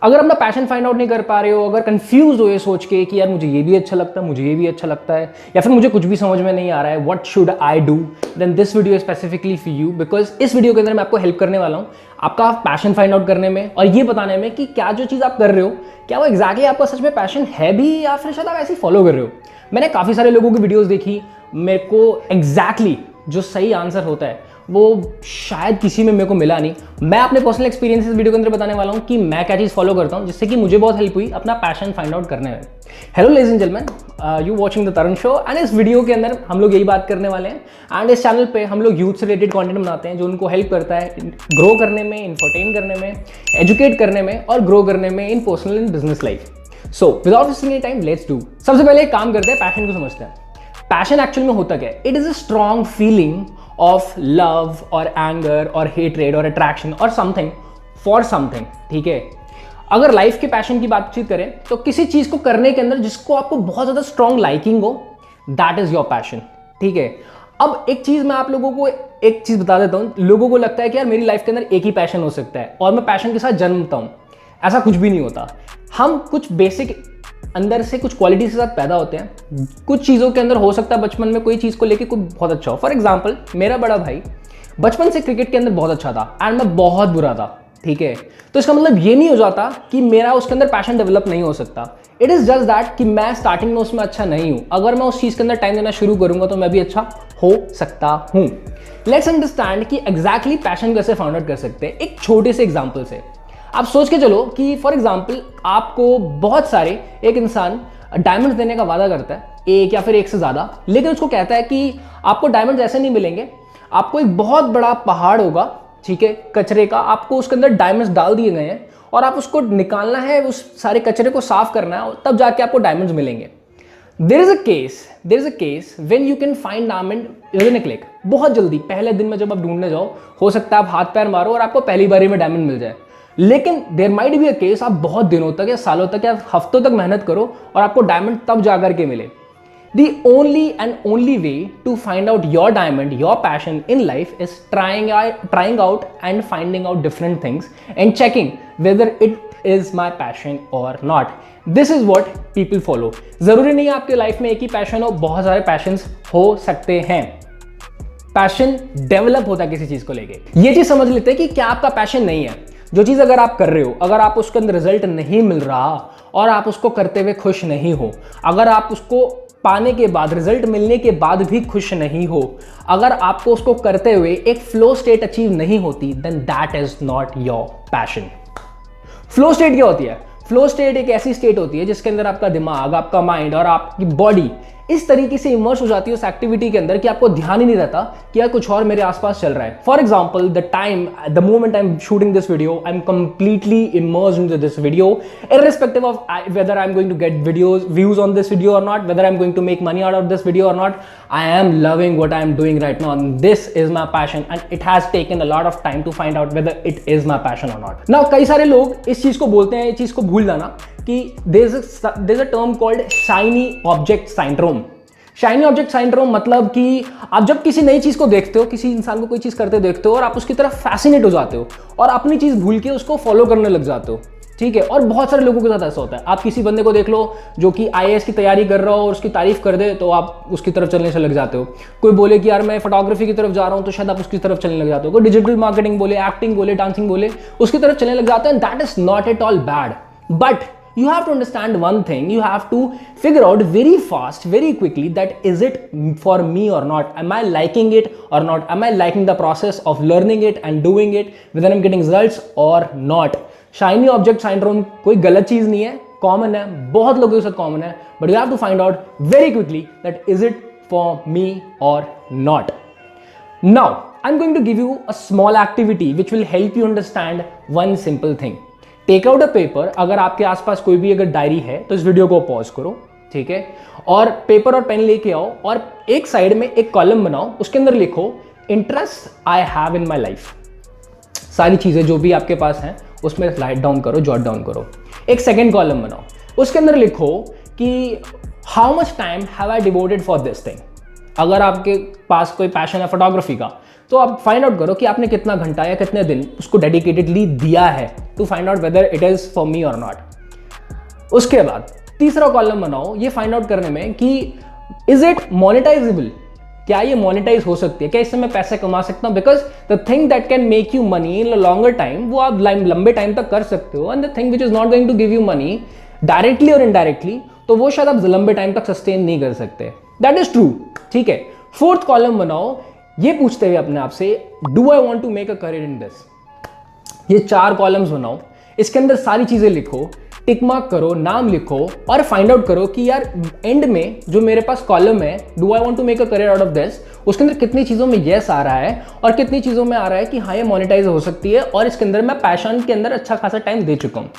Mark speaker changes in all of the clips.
Speaker 1: अगर अपना passion find out नहीं कर पा रहे हो, अगर कंफ्यूज हो ये सोच के कि यार मुझे ये भी अच्छा लगता है, मुझे ये भी अच्छा लगता है, या फिर मुझे कुछ भी समझ में नहीं आ रहा है, what should I do, then this video is specifically for you. Because इस वीडियो के अंदर मैं आपको हेल्प करने वाला हूँ आपका पैशन फाइंड आउट करने में और ये बताने में कि क्या जो चीज़ आप कर रहे हो क्या वो एग्जैक्टली आपका सच में पैशन है भी, या फिर शायद आप ऐसे ही फॉलो कर रहे हो। मैंने काफ़ी सारे लोगों की वीडियोज़ देखी, मेरे को एग्जैक्टली जो सही आंसर होता है वो शायद किसी में मेरे को मिला नहीं। मैं अपने पर्सनल एक्सपीरियंस इस वीडियो के अंदर बताने वाला हूँ कि मैं क्या चीज़ फॉलो करता हूँ जिससे कि मुझे बहुत हेल्प हुई अपना पैशन फाइंड आउट करने में। Hello ladies and gentleman, you watching the Tarun show and इस वीडियो के अंदर हम लोग यही बात करने वाले हैं एंड इस चैनल पे हम लोग यूथ से रिलेटेड कंटेंट बनाते हैं जो उनको हेल्प करता है ग्रो करने में, इंफरटेन करने में, एजुकेट करने में और ग्रो करने में in personal and business life. So without wasting any time let's do. सबसे पहले एक काम करते हैं, पैशन को समझते हैं। पैशन एक्चुअली में होता क्या है? It is a strong feeling of love और एंगर और हेट्रेड और अट्रैक्शन और समथिंग फॉर समथिंग। ठीक है, अगर लाइफ के पैशन की बातचीत करें तो किसी चीज को करने के अंदर जिसको आपको बहुत ज्यादा स्ट्रॉन्ग लाइकिंग हो, दैट इज योर पैशन। ठीक है, अब एक चीज मैं आप लोगों को एक चीज बता देता हूं। लोगों को लगता है कि यार मेरी लाइफ के अंदर एक ही पैशन हो सकता है और मैं पैशन के साथ जन्मता हूं। ऐसा कुछ भी नहीं होता। हम कुछ बेसिक अंदर से कुछ क्वालिटीज के साथ पैदा होते हैं। कुछ चीज़ों के अंदर हो सकता है बचपन में कोई चीज़ को लेके कोई बहुत अच्छा हो। फॉर एग्जांपल, मेरा बड़ा भाई बचपन से क्रिकेट के अंदर बहुत अच्छा था एंड मैं बहुत बुरा था। ठीक है, तो इसका मतलब ये नहीं हो जाता कि मेरा उसके अंदर पैशन डेवलप नहीं हो सकता। इट इज़ जस्ट दैट कि मैं स्टार्टिंग में उसमें अच्छा नहीं हूँ। अगर मैं उस चीज़ के अंदर टाइम देना शुरू करूँगा तो मैं भी अच्छा हो सकता हूँ। लेट्स अंडरस्टैंड कि एग्जैक्टली पैशन कैसे फाउंड आउट कर सकते हैं एक छोटे से एग्जाम्पल से। आप सोच के चलो कि फॉर एग्जाम्पल आपको बहुत सारे एक इंसान डायमंड्स देने का वादा करता है, एक या फिर एक से ज़्यादा, लेकिन उसको कहता है कि आपको डायमंड्स ऐसे नहीं मिलेंगे, आपको एक बहुत बड़ा पहाड़ होगा, ठीक है, कचरे का, आपको उसके अंदर डायमंड्स डाल दिए गए हैं और आप उसको निकालना है, उस सारे कचरे को साफ करना है, तब जाके आपको डायमंड्स मिलेंगे। There is a case when you can find diamond within a click. बहुत जल्दी, पहले दिन में जब आप ढूंढने जाओ, हो सकता है आप हाथ पैर मारो और आपको पहली बारी में डायमंड मिल जाए। लेकिन there might be a case आप बहुत दिनों तक या सालों तक या हफ्तों तक मेहनत करो और आपको डायमंड तब जाकर के मिले। The only way to find out your diamond, your passion in life is trying out and finding out different things and checking whether it is my passion और not. This is what people follow. जरूरी नहीं है आपके life में एक ही passion हो, बहुत सारे पैशंस हो सकते हैं। पैशन डेवलप होता है किसी चीज को लेके। ये चीज समझ लेते हैं कि क्या आपका पैशन नहीं है। जो चीज़ अगर आप कर रहे हो, अगर आप उसके अंदर रिजल्ट नहीं मिल रहा और आप उसको करते हुए खुश नहीं हो, अगर आप उसको पाने के बाद, रिजल्ट मिलने के बाद भी खुश नहीं हो, अगर आपको उसको करते हुए एक फ्लो स्टेट अचीव नहीं होती, then that is not your passion. Flow state क्या होती है? फ्लो स्टेट एक ऐसी स्टेट होती है जिसके अंदर आपका दिमाग, आपका माइंड और आपकी बॉडी इस तरीके से इमर्स हो जाती है उस एक्टिविटी के अंदर कि आपको ध्यान ही नहीं रहता कि यार कुछ और मेरे आसपास चल रहा है। For example, the moment I am shooting this video, I am completely immersed into this video, irrespective of whether I'm going to get views on this video or not, whether I'm going to make money out of this video or not, I am loving what I am doing right now and this is my passion and it has taken a lot of time to find out whether it is my passion or not. Now कई सारे लोग इस चीज को बोलते हैं, इस चीज को भूल जाना कि there's a term called shiny object syndrome. Shiny object syndrome मतलब कि आप जब किसी नई चीज को देखते हो, किसी इंसान को कोई चीज करते देखते हो और आप उसकी तरफ फैसिनेट हो जाते हो और अपनी चीज भूल के उसको फॉलो करने लग जाते हो। ठीक है, और बहुत सारे लोगों के साथ ऐसा होता है। आप किसी बंदे को देख लो जो कि आईएएस की तैयारी कर रहा हो और उसकी तारीफ कर दे तो आप उसकी तरफ चलने से लग जाते हो। कोई बोले कि यार मैं फोटोग्राफी की तरफ जा रहा हूं तो शायद आप उसकी तरफ चलने लग जाते हो। कोई डिजिटल मार्केटिंग बोले, एक्टिंग बोले, डांसिंग बोले, उसकी तरफ चलने लग जाते हैं। That is not at all bad, but you have to understand one thing. You have to figure out very fast, very quickly that is it for me or not? Am I liking it or not? Am I liking the process of learning it and doing it, whether I'm getting results or not? Shiny object syndrome कोई गलत चीज नहीं है, common है, बहुत लोगों के साथ कॉमन है, but you have to find out very quickly that is it for me or not. Now I'm going to give you a small activity which will help you understand one simple thing. Take out a paper. अगर आपके आसपास कोई भी अगर diary है तो इस video को पॉज करो, ठीक है, और पेपर और पेन लेके आओ और एक साइड में एक कॉलम बनाओ, उसके अंदर लिखो interest I have in my life. सारी चीजें जो भी आपके पास हैं उसमें राइट डाउन करो, जॉट डाउन करो। एक सेकेंड कॉलम बनाओ, उसके अंदर लिखो कि how much time have I devoted for this thing. अगर आपके पास कोई पैशन है फोटोग्राफी का तो आप फाइंड आउट करो कि आपने कितना घंटा या कितने दिन उसको डेडिकेटेडली दिया है to find out whether it is for me और नॉट। उसके बाद तीसरा कॉलम बनाओ ये फाइंड आउट करने में कि इज इट मोनेटाइजेबल, क्या ये मोनेटाइज हो सकती है, क्या इससे मैं पैसे कमा सकता हूं। Because the thing that can make you money in longer time वो आप लंबे टाइम तक कर सकते हो, and the thing which is not going to give you money directly और इनडायरेक्टली तो वो शायद आप लंबे टाइम तक सस्टेन नहीं कर सकते। दैट इज ट्रू, ठीक है। फोर्थ कॉलम बनाओ ये पूछते हुए अपने आप से, do I want to make a career in this. ये 4 कॉलम्स बनाओ, इसके अंदर सारी चीजें लिखो, टिक मार्क करो, नाम लिखो और फाइंड आउट करो कि यार एंड में जो मेरे पास कॉलम है do I want to make a career out of this, उसके अंदर कितनी चीज़ों में येस आ रहा है और कितनी चीज़ों में आ रहा है कि हाँ ये मोनेटाइज हो सकती है और इसके अंदर मैं पैशन के अंदर अच्छा खासा टाइम दे चुका हूँ।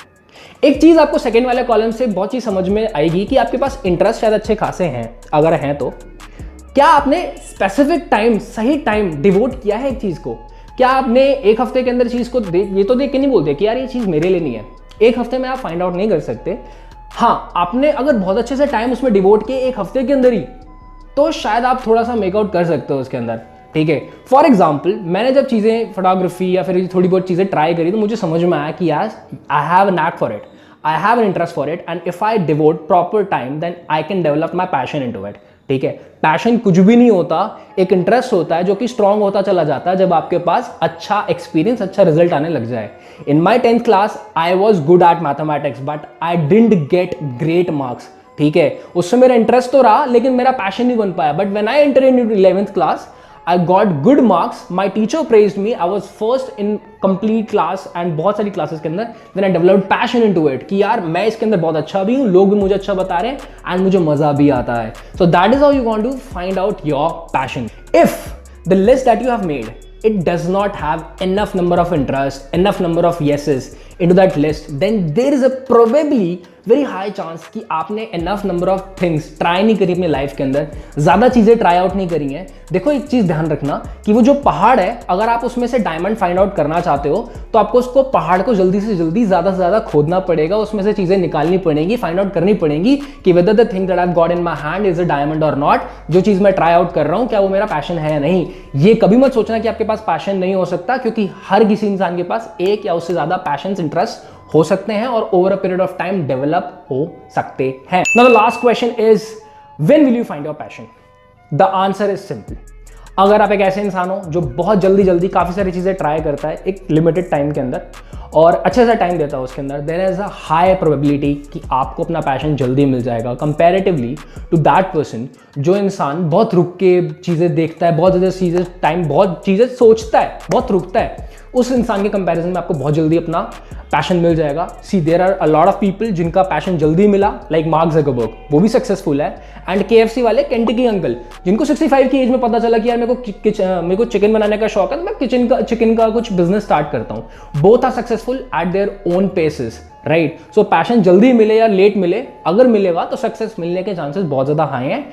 Speaker 1: एक चीज़ आपको सेकेंड वाले कॉलम से बहुत चीज़ समझ में आएगी कि आपके पास इंटरेस्ट शायद अच्छे खासे हैं, अगर हैं तो क्या आपने स्पेसिफिक टाइम, सही टाइम डिवोट किया है एक चीज़ को। क्या आपने एक हफ्ते के अंदर चीज़ को ये तो देख के नहीं बोलते कि यार ये चीज़ मेरे लिए नहीं है, एक हफ्ते में आप फाइंड आउट नहीं कर सकते। हाँ, आपने अगर बहुत अच्छे से टाइम उसमें डिवोट किए एक हफ्ते के अंदर ही तो शायद आप थोड़ा सा मेकआउट कर सकते हो उसके अंदर, ठीक है। फॉर एग्जाम्पल मैंने जब चीज़ें फोटोग्राफी या फिर थोड़ी बहुत चीज़ें ट्राई करी तो मुझे समझ में आया कि यार I have a knack for it, I have an interest for it and if I devote proper time then I can develop my passion into it, ठीक है। पैशन कुछ भी नहीं होता, एक इंटरेस्ट होता है जो कि स्ट्रांग होता चला जाता है जब आपके पास अच्छा एक्सपीरियंस, अच्छा रिजल्ट आने लग जाए। इन माई 10th class I was good at mathematics but I didn't get great marks, ठीक है। उससे मेरा इंटरेस्ट तो रहा लेकिन मेरा पैशन नहीं बन पाया। But when I enter in 11th class I got good marks, my teacher praised me, I was first in complete class and बहुत सारी क्लासेस के अंदर, then I developed passion into it कि यार मैं इसके अंदर बहुत अच्छा भी हूँ, लोग भी मुझे अच्छा बता रहे हैं and मुझे मजा भी आता है। So that is how you want to find out your passion. If the list that you have made, it does not have enough number of interest, enough number of yeses into that list, then there is a probably very high chance कि आपने enough number of things try नहीं करी अपनी life के अंदर, ज़्यादा चीज़ें try out नहीं करी हैं। देखो एक चीज़ ध्यान रखना कि वो जो पहाड़ है अगर आप उसमें से डायमंड फाइंड आउट करना चाहते हो तो आपको उसको पहाड़ को जल्दी से जल्दी ज़्यादा से ज़्यादा खोदना पड़ेगा, उसमें से चीज़ें निकालनी पड़ेंगी, फाइंड आउट करनी पड़ेगी कि whether the thing that I got in my hand is a diamond और नॉट। जो चीज़ मैं ट्राई आउट कर रहा हूँ क्या वो मेरा पैशन है या नहीं। ये कभी मत सोचना कि आपके पास पैशन नहीं हो सकता, क्योंकि हर किसी इंसान के पास एक या उससे ज़्यादा पैशन, इंटरेस्ट हो सकते हैं और over a period of time develop हो सकते हैं। Now the last question is when will you find your passion. The answer is simple. अगर आप एक ऐसे इंसान हो जो बहुत जल्दी जल्दी काफ़ी सारी चीज़ें ट्राई करता है एक लिमिटेड टाइम के अंदर और अच्छे से टाइम देता है उसके अंदर, there is a high probability कि आपको अपना पैशन जल्दी मिल जाएगा कंपैरेटिवली टू दैट पर्सन जो इंसान बहुत रुक के चीज़ें देखता है, बहुत ज़्यादा चीज़ें टाइम, बहुत चीज़ें सोचता है, बहुत रुकता है। उस इंसान के कंपैरिजन में आपको बहुत जल्दी अपना पैशन मिल जाएगा। See there are a lot of people जिनका पैशन जल्दी मिला, लाइक मार्क ज़करबर्ग, वो भी सक्सेसफुल है, एंड KFC वाले केंटकी अंकल जिनको 65 की एज में पता चला कि यार मेरे को चिकन बनाने का शौक है तो मैं चिकन का कुछ बिजनेस स्टार्ट करता हूँ। Both are successful at their own paces, right. So passion जल्दी मिले या लेट मिले, अगर मिलेगा तो सक्सेस मिलने के चांसेस बहुत ज़्यादा हाई हैं,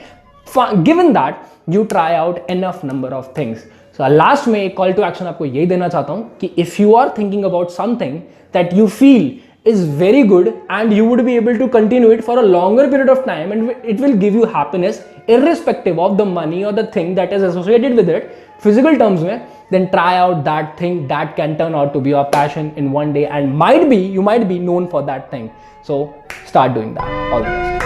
Speaker 1: given that you try out enough number of things. So last में एक कॉल टू एक्शन आपको यही देना चाहता हूं कि if you are thinking about something that you feel is very good and you would be able to continue it for a longer period of time and it will give you happiness irrespective of the money or the thing that is associated with it physical terms mein, then try out that thing that can turn out to be your passion in one day and you might be known for that thing. So start doing that. All the best.